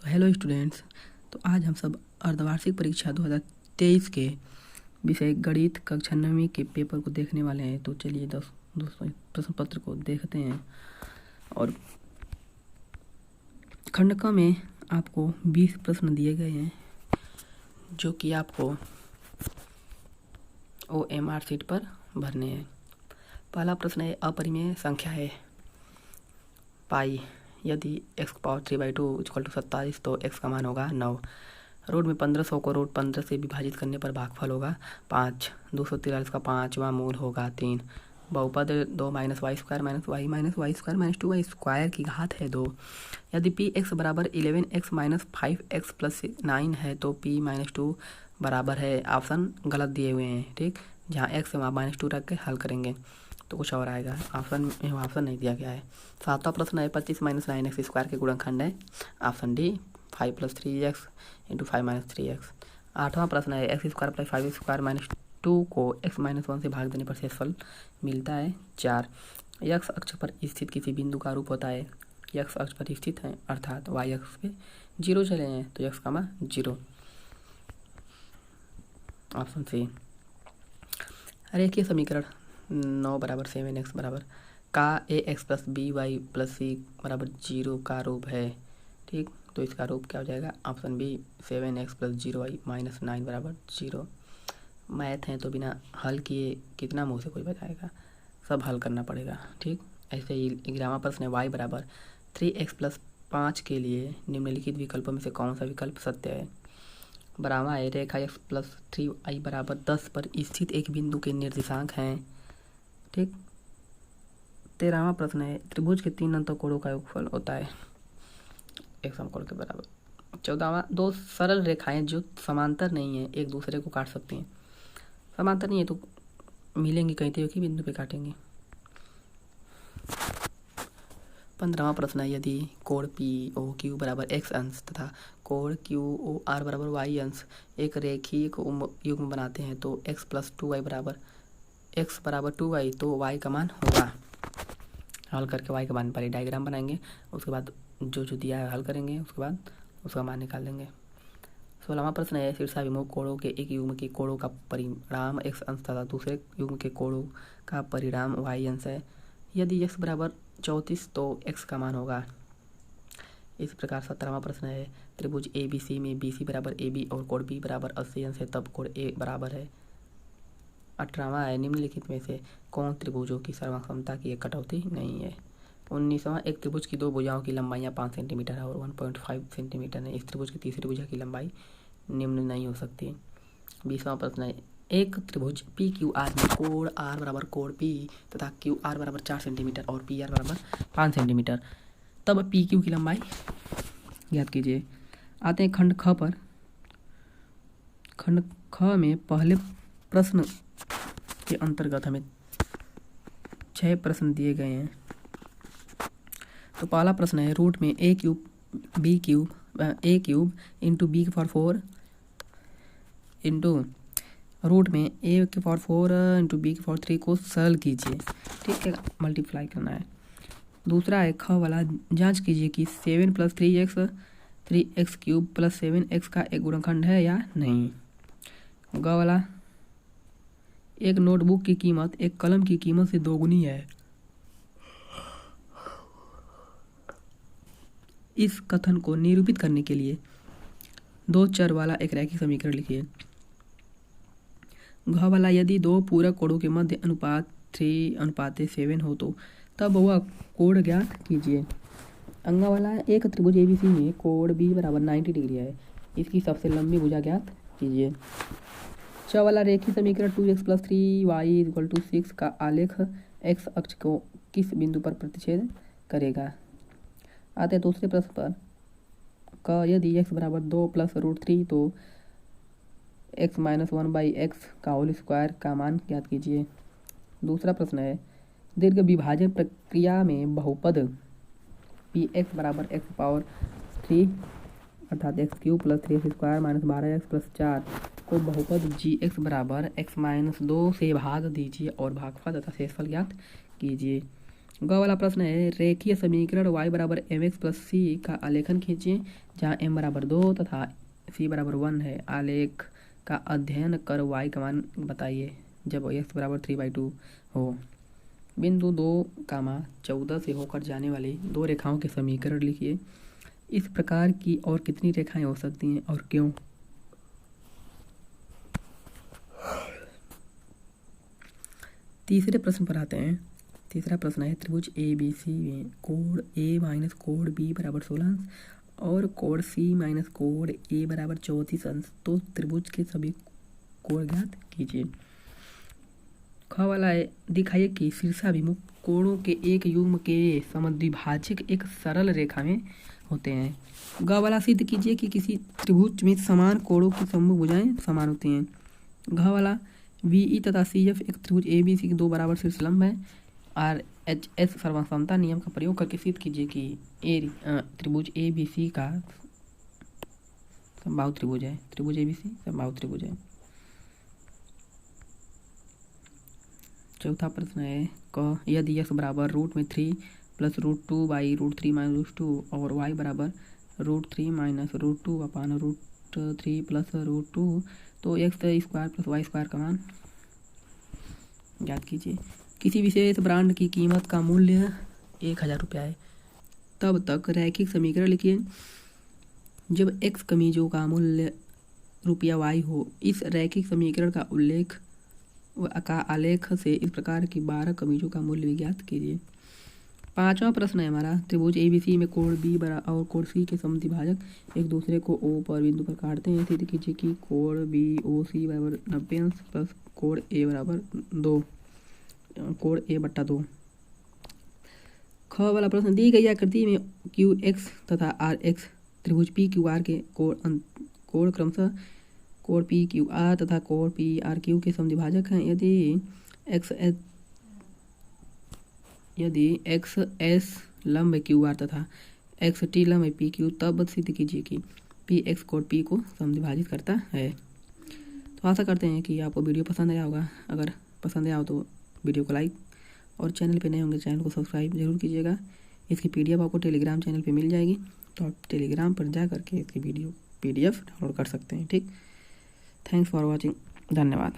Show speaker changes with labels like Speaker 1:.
Speaker 1: तो hello students. तो आज हम सब अर्धवार्षिक परीक्षा 2023 के विषय गणित कक्षा 9वीं के पेपर को देखने वाले हैं। तो चलिए दोस्तों प्रश्न पत्र को देखते हैं। और खंड क में आपको 20 प्रश्न दिए गए हैं जो कि आपको OMR शीट पर भरने हैं। पहला प्रश्न है, अपरिमेय संख्या है पाई, यदि x⁴/2 = 27 तो x का मान होगा 9। रूट में 1500 को रूट 15 से विभाजित करने पर भागफल होगा 5। 243 का 5वां मूल होगा 3। बहुपद 2 - y² - y - y² - 2y² की घात है 2। यदि p x बराबर 11x - 5x + 9 है तो p - 2 बराबर है। ऑप्शन गलत दिए हुए हैं, ठीक। जहाँ x वहाँ -2 रख के हल करेंगे तो कुछ और आएगा। ऑप्शन नहीं दिया गया है। सातवां प्रश्न है, 25 - 9x² के गुणनखंड है। Option D 5 + 3x × 5 - 3x। आठवां प्रश्न है, x² + 5x² - 2 को x - 1 से भाग देने पर शेषफल मिलता है 4। x अक्ष पर स्थित किसी बिंदु का रूप होता है। x अक्ष पर स्थित है अर्थात y अक्ष पे 0 चले हैं तो x का मान 0। Option C. रेखीय समीकरण 9 = 7x बराबर का ax + by + c = 0 का रूप है, ठीक। तो इसका रूप क्या हो जाएगा? Option B 7x + 0y - 9 = 0। Math है तो बिना हल किए कितना मुँह से कोई बताएगा, सब हल करना पड़ेगा, ठीक। ऐसे ही 11वां प्रश्न है, y बराबर 3x + 5 के लिए निम्नलिखित विकल्पों में से कौन सा विकल्प सत्य है? 12वां है, रेखा x + 3y बराबर 10 पर स्थित एक बिंदु के निर्देशांक हैं, ठीक। 13वां प्रश्न है, त्रिभुज के 3 अंतःकोणों का योगफल होता है एक समकोण के बराबर। 14वां, दो सरल रेखाएं जो समांतर नहीं है एक दूसरे को काट सकती हैं। समांतर नहीं है तो मिलेंगी कहीं तो एक ही बिंदु पे काटेंगे। 15वां प्रश्न है, यदि कोण POQ बराबर x अंश तथा कोण QOR बराबर y अंश एक रेखीय युग्म बनाते हैं तो x + 2y बराबर x बराबर 2y तो y का मान होगा। हल करके y का मान पहले डायग्राम बनाएंगे, उसके बाद जो दिया है हल करेंगे, उसके बाद उसका मान निकाल लेंगे। 16वां प्रश्न है, शीर्षाभिमुख कोणों के एक युग्म के कोणों का परिणाम x अंश तथा दूसरे युग्म के कोणों का परिणाम y अंश है। यदि x बराबर 34 तो x का मान होगा। इस प्रकार 17वां प्रश्न है, त्रिभुज ABC में BC बराबर AB और कोण B बराबर 80 अंश है तब कोण A बराबर है। 18वां है, निम्नलिखित में से कौन त्रिभुजों की सर्वसमता की एक कटौती नहीं है? 19वां, एक त्रिभुज की दो भुजाओं की लंबाइयाँ 5 सेंटीमीटर है और 1.5 सेंटीमीटर है। इस त्रिभुज की तीसरी भुजा की लंबाई निम्न नहीं हो सकती। 20वां प्रश्न है, एक त्रिभुज PQR में कोण R बराबर कोण P तथा QR बराबर 4 सेंटीमीटर और PR बराबर 5 सेंटीमीटर, तब PQ की लंबाई ज्ञात कीजिए। आते हैं खंड ख पर। खंड ख में पहले प्रश्न के अंतर्गत हमें 6 प्रश्न दिए गए हैं। तो पहला प्रश्न है, रूट में a³ b³ into b⁴ into root में a⁴ इंटू b⁴ को सरल कीजिए, ठीक है, मल्टीप्लाई करना है। दूसरा है ख वाला, जांच कीजिए कि 7 + 3x³ + 7x का एक गुणनखंड है या नहीं। ग वाला, एक नोटबुक की कीमत एक कलम की कीमत से दोगुनी है। इस कथन को निरूपित करने के लिए दो चर वाला एक रैखिक समीकरण लिखिए। घ वाला, यदि दो पूरक कोणों के मध्य अनुपात 3:7 हो तो तब वह कोण ज्ञात कीजिए। अंगा वाला, एक त्रिभुज ABC में कोण B बराबर 90 डिग्री है, इसकी सबसे लंबी भुजा ज्ञात कीजिए। च वाला, रेखीय समीकरण 2x + 3y = 6 का आलेख x अक्ष को किस बिंदु पर प्रतिच्छेद करेगा। आते हैं दूसरे प्रश्न पर। क, यदि x बराबर 2 + √3 तो x - 1/x का होल स्क्वायर का मान ज्ञात कीजिए। दूसरा प्रश्न है, दीर्घ विभाजन प्रक्रिया में बहुपद px बराबर x³ अर्थात x³ + 3x² - 12x + 4 को बहुपद gx बराबर x - 2 से भाग दीजिए और भागफल तथा शेषफल ज्ञात कीजिए। ग वाला प्रश्न है रेखीय समीकरण y बराबर mx प्लस सी का आलेखन खींचिए जहाँ m बराबर 2 तथा c बराबर 1 है। आलेख का अध्ययन कर y का मान बताइए जब x बराबर 3/2 हो। बिंदु 2, 14 से होकर जाने वाली दो रेखाओं के समीकरण लिखिए। इस प्रकार की और कितनी रेखाएं हो सकती हैं और क्यों? तीसरे प्रश्न पर आते हैं। तीसरा प्रश्न है त्रिभुज ABC में कोण A माइनस कोण B बराबर 16 अंश और कोण C माइनस कोण A बराबर 34 अंश। तो त्रिभुज के सभी कोण ज्ञात कीजिए। ख वाला है दिखाइए कि शीर्षाभिमुख कोणों के एक युग्म के समद्विभाजक एक सरल रेखा में होते हैं। ग वाला सिद्ध कीजिए कि किसी त्रिभुज में समान कोणों की सम्मुख भुजाएं समान होती हैं। घ वाला VE तथा CF एक त्रिभुज ABC के दो बराबर शीर्षलंब है। RHS सर्वसमता नियम का प्रयोग करके सिद्ध कीजिए कि त्रिभुज ABC का समबाहु त्रिभुज है। त्रिभुज ABC समबाहु त्रिभुज है। चौथा प्रश्न है क यदि x बराबर √3 प्लस √2 बाई √3 माइनस √2 और y बराबर √3 माइनस √2 अपान √3 प्लस √2 तो x square plus y square का मान ज्ञात कीजिए। किसी विशेष ब्रांड की कीमत का मूल्य 1000 रुपया है। तब तक रैखिक समीकरण लिखिए जब x कमीजों का मूल्य ₹y हो। इस रैखिक समीकरण का उल्लेख का आलेख से इस प्रकार की 12 कमीजों का मूल्य ज्ञात कीजिए। पांचवा प्रश्न है हमारा त्रिभुज ABC में कोण B और कोण C के समद्विभाजक एक दूसरे को O पर बिंदु पर काटते हैं। सिद्ध कीजिए कि कोण BOC बराबर 90 अंश प्लस कोण A बराबर 2 कोण A/2। ख वाला प्रश्न दी गई आकृति में QX तथा RX त्रिभुज PQR के कोण क्रमशः कोण PQR तथा कोण PRQ के समद्विभाजक हैं। यदि XS लंब QR तथा XT लंब PQ तब सिद्ध कीजिए कि PX कोण P को समद्विभाजित करता है। तो आशा करते हैं कि आपको वीडियो पसंद आया होगा। अगर पसंद आया हो तो वीडियो को लाइक और चैनल पे नए होंगे चैनल को सब्सक्राइब जरूर कीजिएगा। इसकी PDF आपको टेलीग्राम चैनल पे मिल जाएगी, तो आप टेलीग्राम पर जा करके इसकी PDF डाउनलोड कर सकते हैं। ठीक, थैंक्स फॉर वॉचिंग, धन्यवाद।